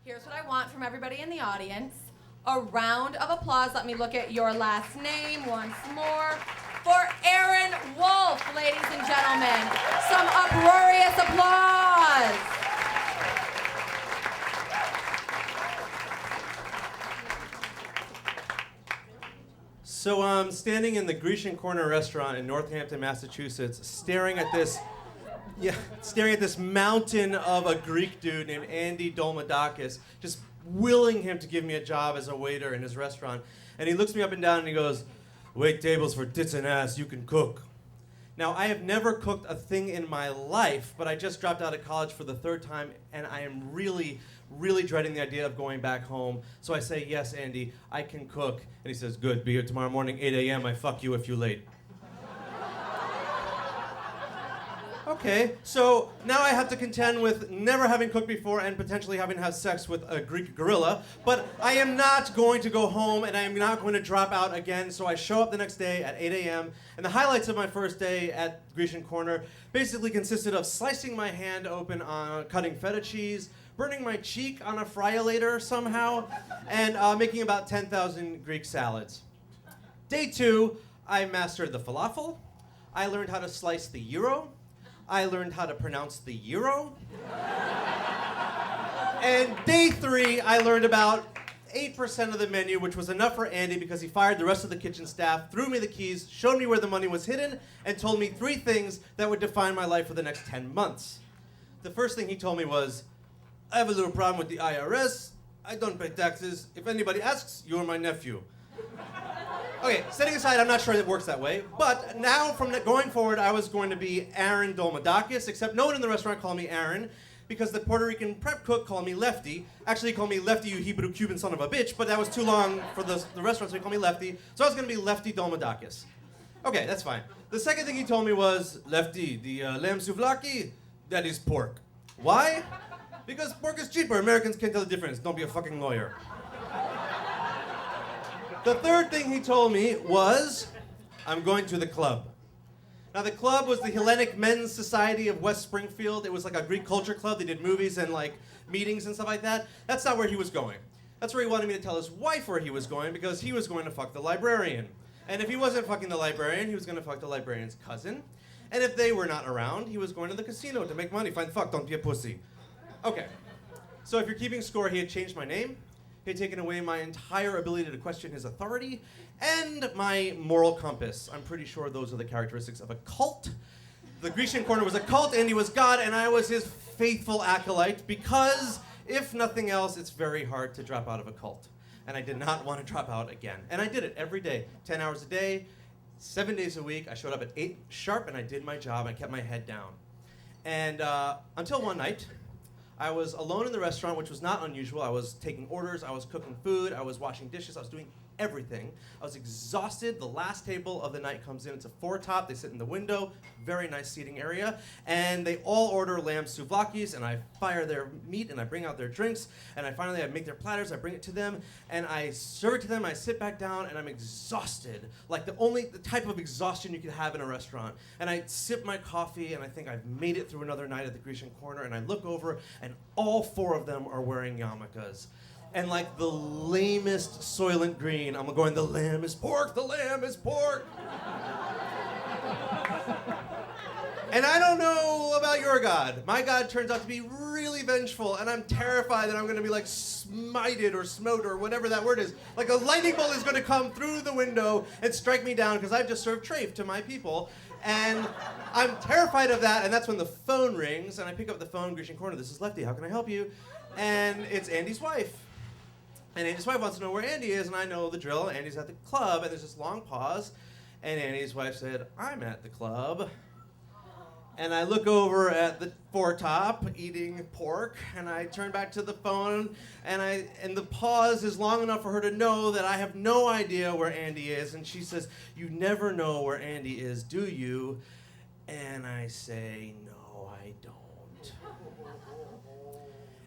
Here's what I want from everybody in the audience. A round of applause. Let me look at your last name once more. For Aaron Wolfe, ladies and gentlemen. Some uproarious applause. So I'm standing in the Grecian Corner restaurant in Northampton, Massachusetts, staring at this mountain of a Greek dude named Andy Dolmadakis, just willing him to give me a job as a waiter in his restaurant. And he looks me up and down and he goes, "Wait tables for tits and ass, you can cook." Now, I have never cooked a thing in my life, but I just dropped out of college for the third time, and I am really, really dreading the idea of going back home. So I say, "Yes, Andy, I can cook." And he says, "Good, be here tomorrow morning, 8 a.m. I fuck you if you're late." Okay, so now I have to contend with never having cooked before and potentially having had sex with a Greek gorilla, but I am not going to go home and I am not going to drop out again, so I show up the next day at 8 a.m. And the highlights of my first day at Grecian Corner basically consisted of slicing my hand open on cutting feta cheese, burning my cheek on a fryolator somehow, and making about 10,000 Greek salads. Day 2, I mastered the falafel. I learned how to slice the gyro. I learned how to pronounce the euro. And day 3, I learned about 8% of the menu, which was enough for Andy because he fired the rest of the kitchen staff, threw me the keys, showed me where the money was hidden, and told me 3 things that would define my life for the next 10 months. The first thing he told me was, "I have a little problem with the IRS. I don't pay taxes. If anybody asks, you're my nephew." Okay, setting aside, I'm not sure it works that way, but now from going forward, I was going to be Aaron Dolmadakis, except no one in the restaurant called me Aaron, because the Puerto Rican prep cook called me Lefty. Actually, he called me Lefty, you Hebrew Cuban son of a bitch, but that was too long for the restaurant, so he called me Lefty. So I was going to be Lefty Dolmadakis. Okay, that's fine. The second thing he told me was, "Lefty, the lamb souvlaki, that is pork." Why? Because pork is cheaper. Americans can't tell the difference. Don't be a fucking lawyer. The third thing he told me was, "I'm going to the club." Now, the club was the Hellenic Men's Society of West Springfield. It was like a Greek culture club. They did movies and like meetings and stuff like that. That's not where he was going. That's where he wanted me to tell his wife where he was going because he was going to fuck the librarian. And if he wasn't fucking the librarian, he was going to fuck the librarian's cousin. And if they were not around, he was going to the casino to make money. Find fuck, don't be a pussy. Okay. So if you're keeping score, he had changed my name. He had taken away my entire ability to question his authority and my moral compass. I'm pretty sure those are the characteristics of a cult. The Grecian Corner was a cult, and he was God, and I was his faithful acolyte because, if nothing else, it's very hard to drop out of a cult. And I did not want to drop out again. And I did it every day, 10 hours a day, 7 days a week. I showed up at 8 sharp, and I did my job. I kept my head down. And until one night, I was alone in the restaurant, which was not unusual. I was taking orders, I was cooking food, I was washing dishes, I was doing everything. I was exhausted. The last table of the night comes in. It's a 4-top. They sit in the window. Very nice seating area. And they all order lamb souvlakis, and I fire their meat, and I bring out their drinks, and I make their platters, I bring it to them, and I serve it to them, I sit back down, and I'm exhausted. Like the type of exhaustion you could have in a restaurant. And I sip my coffee, and I think I've made it through another night at the Grecian Corner, and I look over, and all 4 of them are wearing yarmulkes. And like the lamest Soylent Green, I'm going, "The lamb is pork, the lamb is pork." And I don't know about your God. My God turns out to be really vengeful, and I'm terrified that I'm going to be like smited or smote or whatever that word is. Like a lightning bolt is going to come through the window and strike me down because I've just served trafe to my people. And I'm terrified of that, and that's when the phone rings, and I pick up the phone, Grecian Corner, "This is Lefty, how can I help you?" And it's Andy's wife. And Andy's wife wants to know where Andy is, and I know the drill. Andy's at the club, and there's this long pause. And Andy's wife said, "I'm at the club." And I look over at the 4-top eating pork, and I turn back to the phone, and the pause is long enough for her to know that I have no idea where Andy is. And she says, "You never know where Andy is, do you?" And I say, "No, I don't."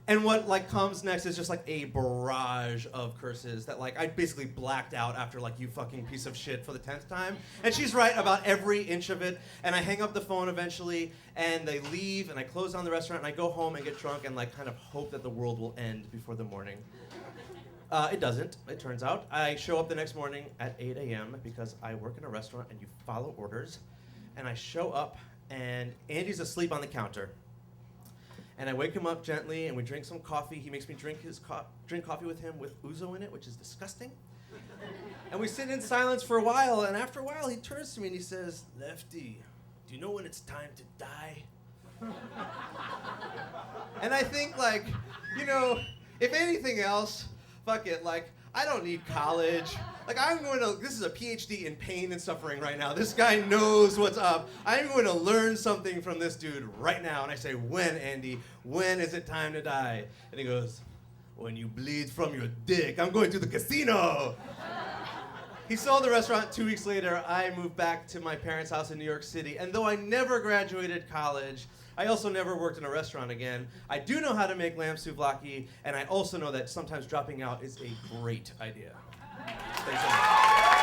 And what like comes next is just like a barrage of curses that like I basically blacked out after like you fucking piece of shit for the 10th time. And she's right about every inch of it. And I hang up the phone eventually and they leave and I close down the restaurant and I go home and get drunk and like kind of hope that the world will end before the morning. It doesn't, it turns out. I show up the next morning at 8 a.m. because I work in a restaurant and you follow orders. And I show up and Andy's asleep on the counter. And I wake him up gently, and we drink some coffee. He makes me drink coffee with him with ouzo in it, which is disgusting. And we sit in silence for a while, and after a while, he turns to me and he says, "Lefty, do you know when it's time to die?" And I think, like, you know, if anything else, fuck it, like, I don't need college. Like, this is a PhD in pain and suffering right now. This guy knows what's up. I'm going to learn something from this dude right now. And I say, when, Andy? When is it time to die? And he goes, when you bleed from your dick. I'm going to the casino. He sold the restaurant 2 weeks later. I moved back to my parents' house in New York City. And though I never graduated college, I also never worked in a restaurant again. I do know how to make lamb souvlaki, and I also know that sometimes dropping out is a great idea. Thanks so much.